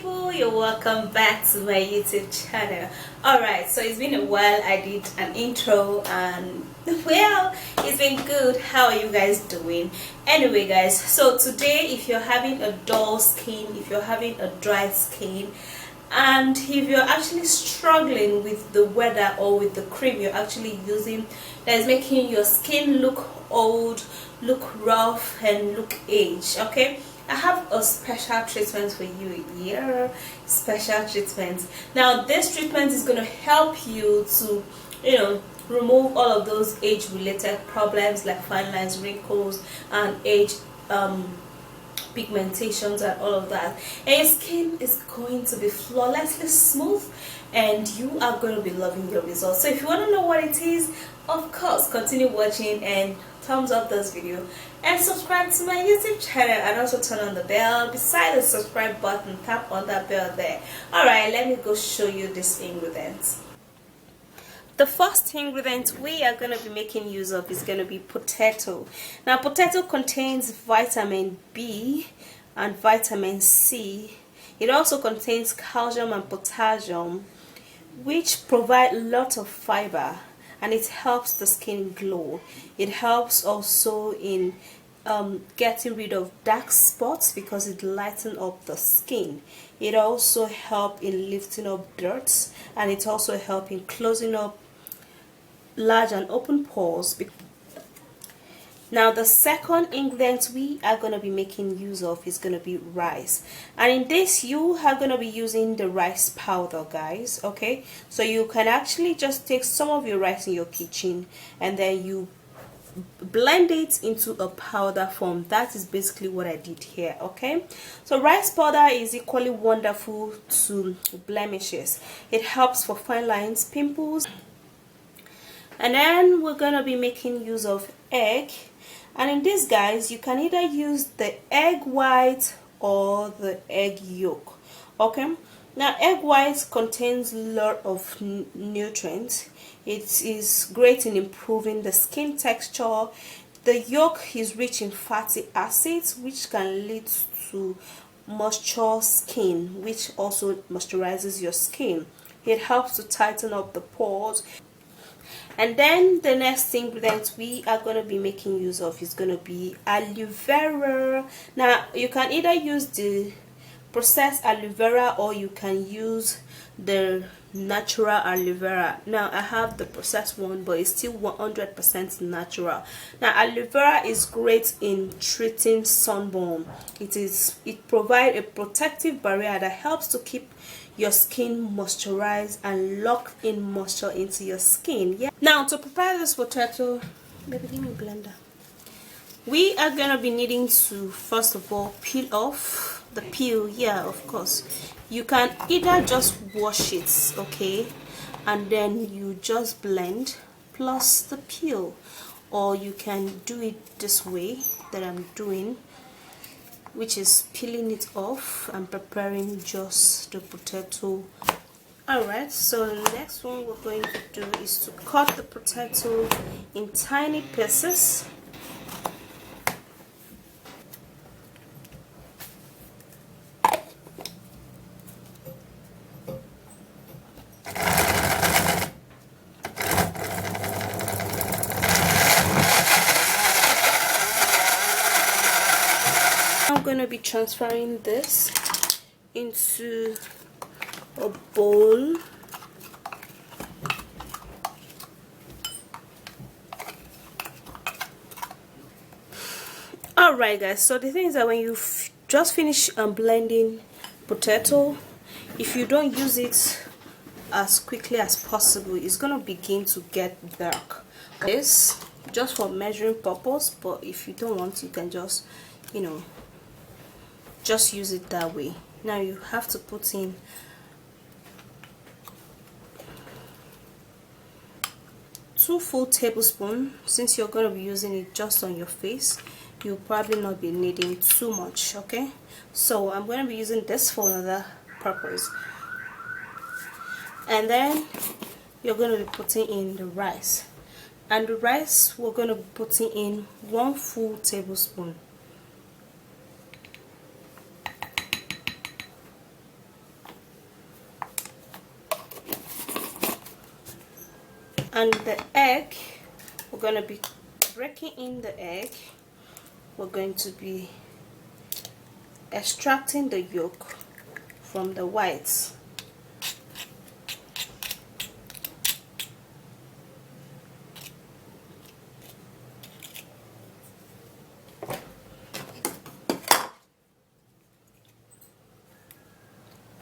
beautiful, you're welcome back to my YouTube channel. Alright, so it's been a while. I did an intro and well, it's been good. How are you guys doing? Anyway guys, so today if you're having a dull skin, if you're having a dry skin, and if you're actually struggling with the weather or with the cream you're actually using that is making your skin look old, look rough and look aged, okay, I have a special treatment for you here. Special treatment. Now this treatment is going to help you to, remove all of those age related problems like fine lines, wrinkles and age pigmentations and all of that, and your skin is going to be flawlessly smooth and you are going to be loving your results. So if you want to know what it is, of course continue watching and thumbs up this video and subscribe to my YouTube channel, and also turn on the bell beside the subscribe button. Tap on that bell there. Alright, let me go show you these ingredients. The first ingredient we are going to be making use of is going to be potato. Now potato contains vitamin B and vitamin C. It also contains calcium and potassium, which provide a lot of fiber, and it helps the skin glow. It helps also in getting rid of dark spots because it lightens up the skin. It also helps in lifting up dirt, and it also helps in closing up large and open pores. Now the second ingredient we are going to be making use of is going to be rice, and in this you are going to be using the rice powder, guys. Okay, so you can actually just take some of your rice in your kitchen and then you blend it into a powder form. That is basically what I did here. Okay, so rice powder is equally wonderful to blemishes. It helps for fine lines, pimples. And then we're gonna be making use of egg, and in this, guys, you can either use the egg white or the egg yolk. Okay, now egg white contains a lot of nutrients. It is great in improving the skin texture. The yolk is rich in fatty acids, which can lead to moisture skin, which also moisturizes your skin. It helps to tighten up the pores. And then the next ingredient we are going to be making use of is going to be aloe vera. Now you can either use the processed aloe vera or you can use the natural aloe vera. Now I have the processed one, but it's still 100% natural. Now aloe vera is great in treating sunburn. It provides a protective barrier that helps to keep your skin moisturized and lock in moisture into your skin. Yeah. Now to prepare this potato, baby, give me a blender. We are gonna be needing to first of all peel off the peel. Yeah, of course. You can either just wash it, okay, and then you just blend plus the peel, or you can do it this way that I'm doing, which is peeling it off and preparing just the potato. Alright, so the next one we're going to do is to cut the potato in tiny pieces. I'm going to be transferring this into a bowl. Alright guys, so the thing is that when you just finish blending potato, if you don't use it as quickly as possible, it's going to begin to get dark. This just for measuring purpose, but if you don't want, you can just just use it that way. Now you have to put in 2 full tablespoons. Since you're going to be using it just on your face, you'll probably not be needing too much. Okay, so I'm going to be using this for another purpose. And then you're going to be putting in the rice, and the rice we're going to be putting in 1 full tablespoon. And the egg, we're going to be breaking in the egg. We're going to be extracting the yolk from the whites.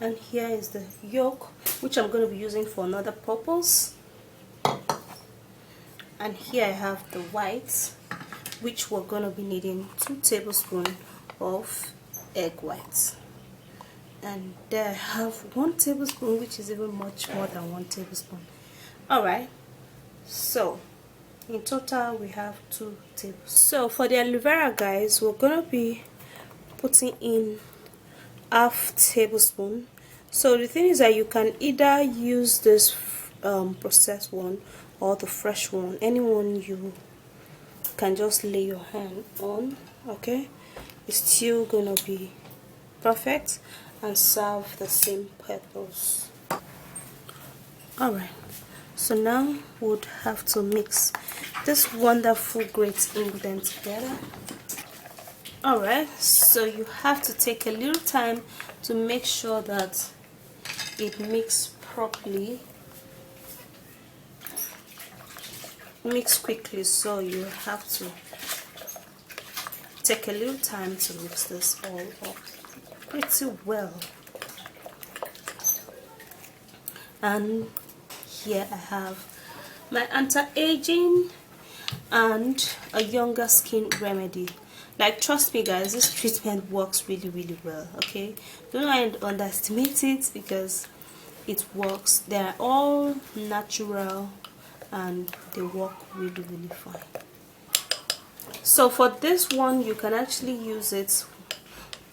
And here is the yolk, which I'm going to be using for another purpose. And here I have the whites, which we're going to be needing 2 tablespoons of egg whites. And there I have 1 tablespoon, which is even much more than 1 tablespoon. Alright, so in total we have 2 tablespoons. So for the aloe vera, guys, we're going to be putting in half tablespoon. So the thing is that you can either use this processed one or the fresh one, anyone you can just lay your hand on. Okay, it's still gonna be perfect and serve the same purpose. Alright, so now we would have to mix this wonderful great ingredient together. Alright, so you have to take a little time to make sure that it mixes properly, mix quickly, so you have to take a little time to mix this all up pretty well. And here I have my anti-aging and a younger skin remedy. Like, trust me guys, this treatment works really well. Okay, don't underestimate it, because it works. They're all natural and they work really fine. So for this one, you can actually use it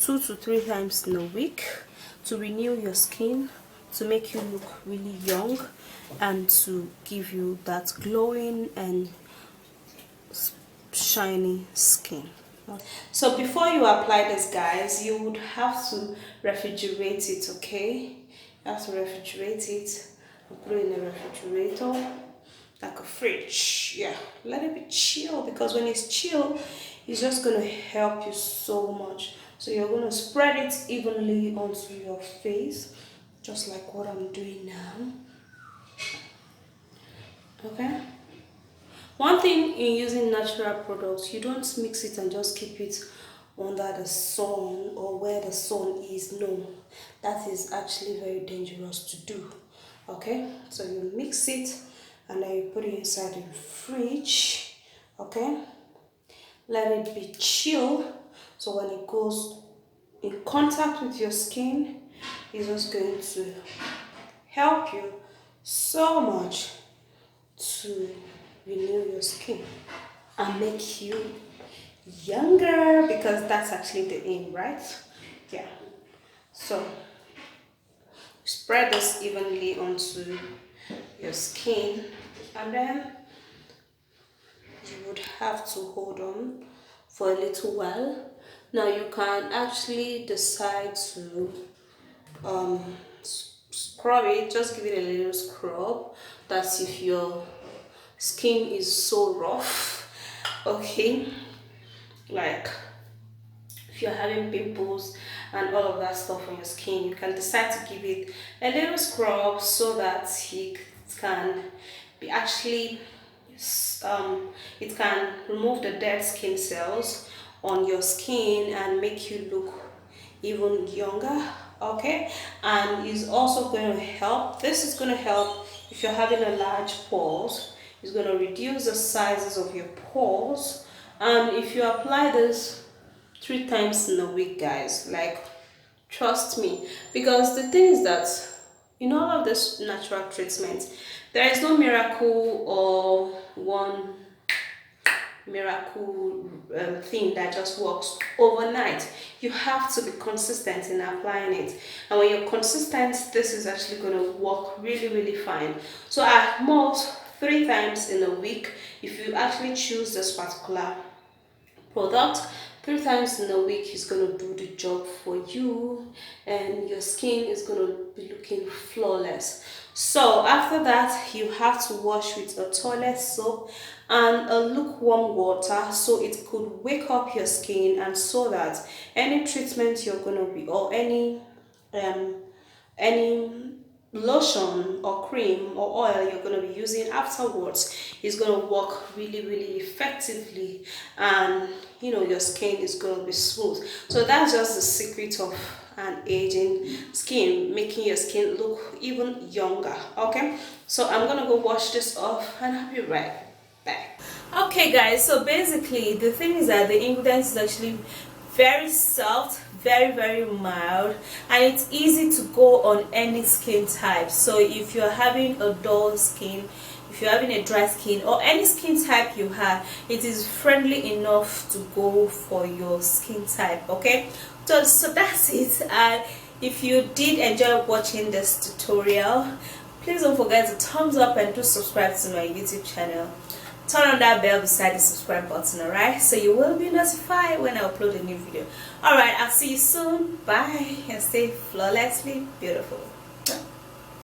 2 to 3 times in a week to renew your skin, to make you look really young, and to give you that glowing and shiny skin. So before you apply this, guys, you would have to refrigerate it. Okay, you have to refrigerate it and put it in the refrigerator, like a fridge. Yeah, let it be chill, because when it's chill, it's just going to help you so much. So you're going to spread it evenly onto your face, just like what I'm doing now. Okay, one thing in using natural products, you don't mix it and just keep it under the sun or where the sun is. No, that is actually very dangerous to do. Okay, so you mix it and then you put it inside the fridge. Okay, let it be chill, so when it goes in contact with your skin, it's just going to help you so much to renew your skin and make you younger, because that's actually the aim, right? Yeah, so spread this evenly onto your skin, and then you would have to hold on for a little while. Now you can actually decide to scrub it, just give it a little scrub. That's if your skin is so rough. Okay, like if you're having pimples and all of that stuff on your skin, you can decide to give it a little scrub so that it can be actually it can remove the dead skin cells on your skin and make you look even younger. Okay, and is also going to help, this is going to help if you're having a large pores. It's going to reduce the sizes of your pores. And if you apply this 3 times in a week, guys, like, trust me, because the thing is that in all of this natural treatment, there is no miracle or one miracle thing that just works overnight. You have to be consistent in applying it, and when you're consistent, this is actually going to work really fine. So at most 3 times in a week, if you actually choose this particular product, 3 times in a week is going to do the job for you, and your skin is going to be looking flawless. So after that, you have to wash with a toilet soap and a lukewarm water, so it could wake up your skin, and so that any treatment you're going to be, or um any lotion or cream or oil you're going to be using afterwards is going to work really effectively, and your skin is going to be smooth. So that's just the secret of an aging skin, making your skin look even younger. Okay, so I'm gonna go wash this off and I'll be right back. Okay guys, so basically the thing is that the ingredients is actually very soft, very mild, and it's easy to go on any skin type. So if you're having a dull skin, if you're having a dry skin, or any skin type you have, it is friendly enough to go for your skin type. Okay, so that's it. And if you did enjoy watching this tutorial, please don't forget to thumbs up and do subscribe to my YouTube channel. Turn on that bell beside the subscribe button, alright, so you will be notified when I upload a new video. Alright, I'll see you soon. Bye, and stay flawlessly beautiful.